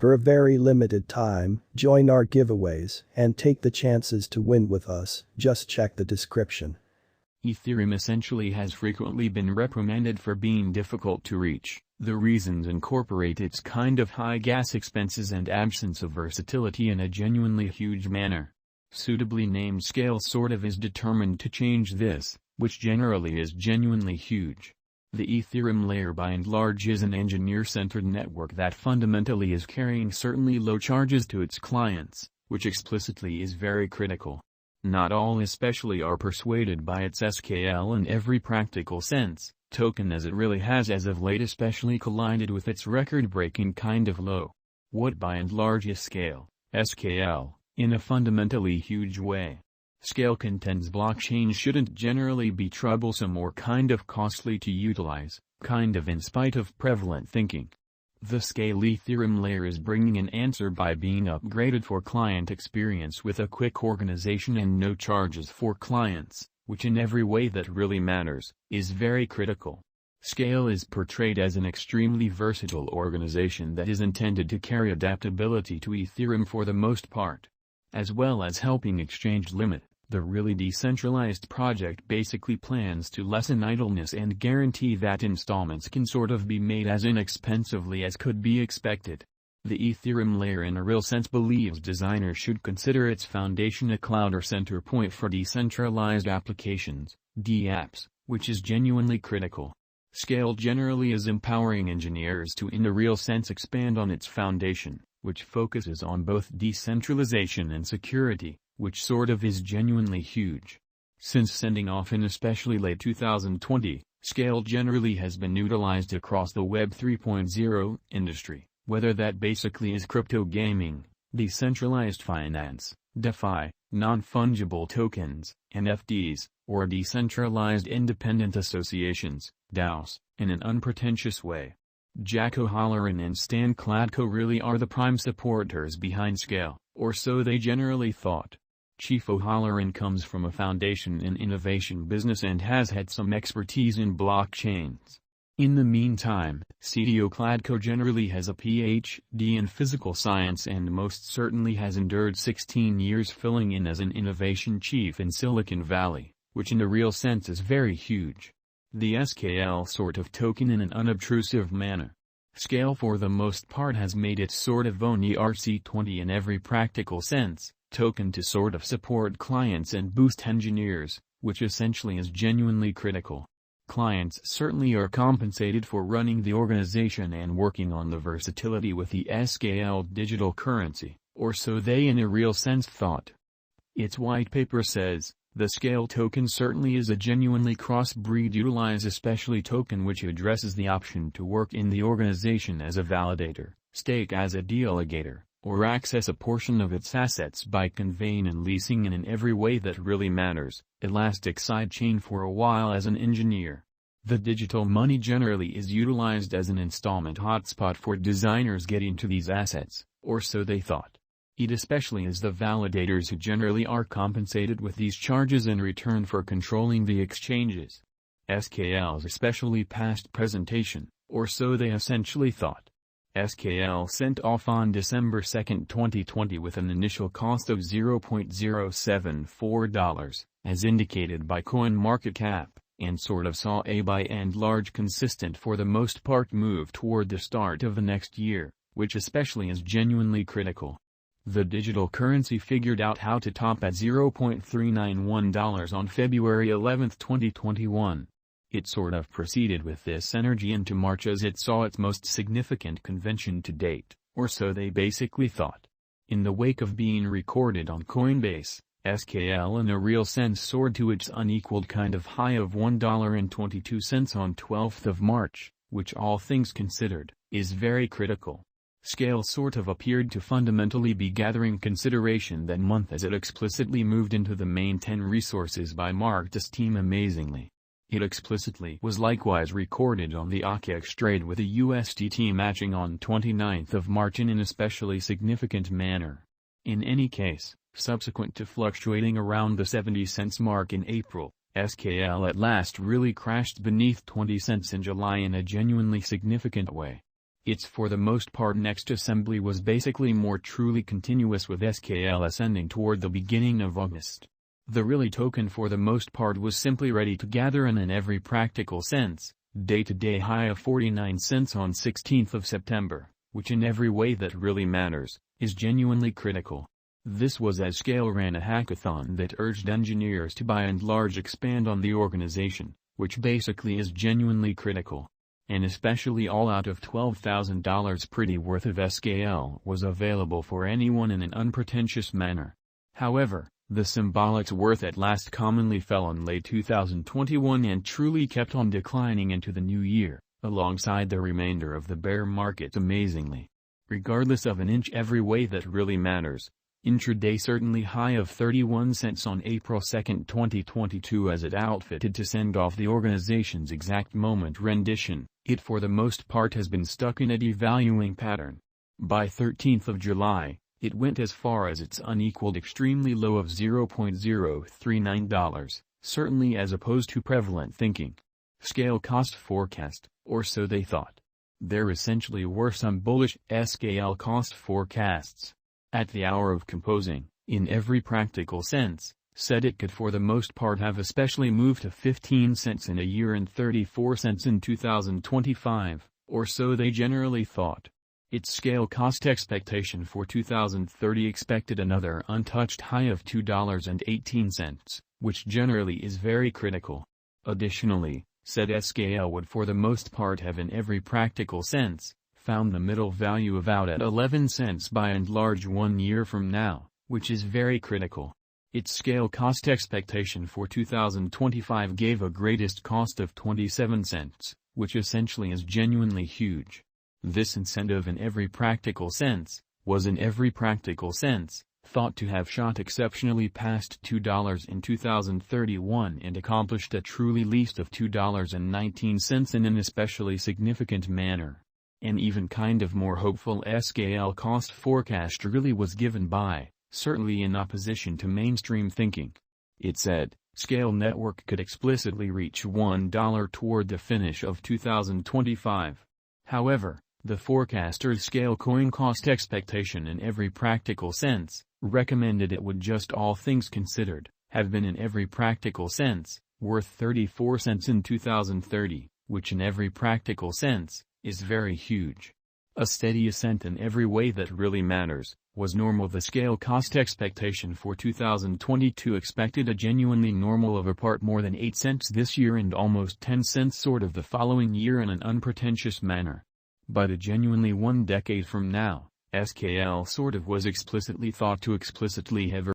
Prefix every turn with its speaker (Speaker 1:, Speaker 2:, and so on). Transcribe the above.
Speaker 1: For a very limited time, join our giveaways and take the chances to win with us. Just check the description.
Speaker 2: Ethereum essentially has frequently been reprimanded for being difficult to reach. The reasons incorporate its kind of high gas expenses and absence of versatility in a genuinely huge manner. Suitably named Scale is determined to change this, which generally is genuinely huge. The Ethereum layer by and large is an engineer-centered network that fundamentally is carrying certainly low charges to its clients, which explicitly is very critical. Not all especially are persuaded by its SKALE in every practical sense, token as it really has as of late especially collided with its record-breaking kind of low. What by and large is SKALE, SKALE, in a fundamentally huge way? SKALE contends blockchains shouldn't generally be troublesome or kind of costly to utilize, kind of in spite of prevalent thinking. The SKALE Ethereum layer is bringing an answer by being upgraded for client experience with a quick organization and no charges for clients, which in every way that really matters, is very critical. SKALE is portrayed as an extremely versatile organization that is intended to carry adaptability to Ethereum for the most part, as well as helping exchange limit. The really decentralized project basically plans to lessen idleness and guarantee that installments can sort of be made as inexpensively as could be expected. The Ethereum layer in a real sense believes designers should consider its foundation a cloud or center point for decentralized applications, dapps, which is genuinely critical. SKALE generally is empowering engineers to in a real sense expand on its foundation, which focuses on both decentralization and security, which sort of is genuinely huge. Since sending off in especially late 2020, SKALE generally has been utilized across the Web 3.0 industry, whether that basically is crypto gaming, decentralized finance, DeFi, non-fungible tokens, NFTs, or decentralized independent associations, DAOs, in an unpretentious way. Jack O'Halloran and Stan Kladko really are the prime supporters behind SKALE, or so they generally thought. Chief O'Halloran comes from a foundation in innovation business and has had some expertise in blockchains. In the meantime, CTO Kladko generally has a PhD in physical science and most certainly has endured 16 years filling in as an innovation chief in Silicon Valley, which in a real sense is very huge. The SKALE sort of token in an unobtrusive manner. SKALE for the most part has made its sort of own ERC20 in every practical sense, token to sort of support clients and boost engineers, which essentially is genuinely critical. Clients certainly are compensated for running the organization and working on the versatility with the SKALE digital currency, or so they in a real sense thought. Its white paper says, the SKALE token certainly is a genuinely cross-breed utilize especially token which addresses the option to work in the organization as a validator, stake as a delegator, or access a portion of its assets by conveying and leasing in every way that really matters, elastic sidechain for a while as an engineer. The digital money generally is utilized as an installment hotspot for designers getting to these assets, or so they thought. It especially is the validators who generally are compensated with these charges in return for controlling the exchanges. SKALE's especially past presentation, or so they essentially thought. SKALE sent off on December 2, 2020 with an initial cost of $0.074, as indicated by CoinMarketCap, and sort of saw a by and large consistent for the most part move toward the start of the next year, which especially is genuinely critical. The digital currency figured out how to top at $0.391 on February 11, 2021. It sort of proceeded with this energy into March as it saw its most significant convention to date, or so they basically thought. In the wake of being recorded on Coinbase, SKALE in a real sense soared to its unequaled kind of high of $1.22 on 12th of March, which all things considered, is very critical. SKALE sort of appeared to fundamentally be gathering consideration that month as it explicitly moved into the main 10 resources by market steam amazingly. It explicitly was likewise recorded on the OKX trade with a USDT matching on 29th of March in an especially significant manner. In any case, subsequent to fluctuating around the 70 cents mark in April, SKALE at last really crashed beneath 20 cents in July in a genuinely significant way. Its for the most part next assembly was basically more truly continuous with SKALE ascending toward the beginning of August. The really token for the most part was simply ready to gather an in every practical sense, day-to-day high of 49 cents on 16th of September, which in every way that really matters, is genuinely critical. This was as SKALE ran a hackathon that urged engineers to by and large expand on the organization, which basically is genuinely critical. And especially all out of $12,000 pretty worth of SKALE was available for anyone in an unpretentious manner. However, the symbolic worth at last commonly fell in late 2021 and truly kept on declining into the new year, alongside the remainder of the bear market amazingly. Regardless of an inch every way that really matters, intraday certainly high of 31 cents on April 2, 2022 as it outfitted to send off the organization's exact moment rendition, it for the most part has been stuck in a devaluing pattern. By 13th of July, it went as far as its unequaled extremely low of $0.039, certainly as opposed to prevalent thinking. SKALE cost forecast, or so they thought. There essentially were some bullish SKALE cost forecasts. At the hour of composing, in every practical sense, said it could for the most part have especially moved to 15 cents in a year and 34 cents in 2025, or so they generally thought. Its SKALE cost expectation for 2030 expected another untouched high of $2.18, which generally is very critical. Additionally, said SKALE would for the most part have in every practical sense, found the middle value of out at 11 cents by and large 1 year from now, which is very critical. Its SKALE cost expectation for 2025 gave a greatest cost of 27 cents, which essentially is genuinely huge. This incentive in every practical sense, was in every practical sense, thought to have shot exceptionally past $2 in 2031 and accomplished a truly least of $2.19 in an especially significant manner. An even kind of more hopeful SKALE cost forecast really was given by, certainly in opposition to mainstream thinking. It said, SKALE Network could explicitly reach $1 toward the finish of 2025. However, the forecaster's SKALE coin cost expectation in every practical sense, recommended it would just all things considered, have been in every practical sense, worth 34 cents in 2030, which in every practical sense, is very huge. A steady ascent in every way that really matters, was normal. The SKALE cost expectation for 2022 expected a genuinely normal of apart more than 8 cents this year and almost 10 cents sort of the following year in an unpretentious manner. But a genuinely 1 decade from now, SKALE sort of was explicitly thought to explicitly have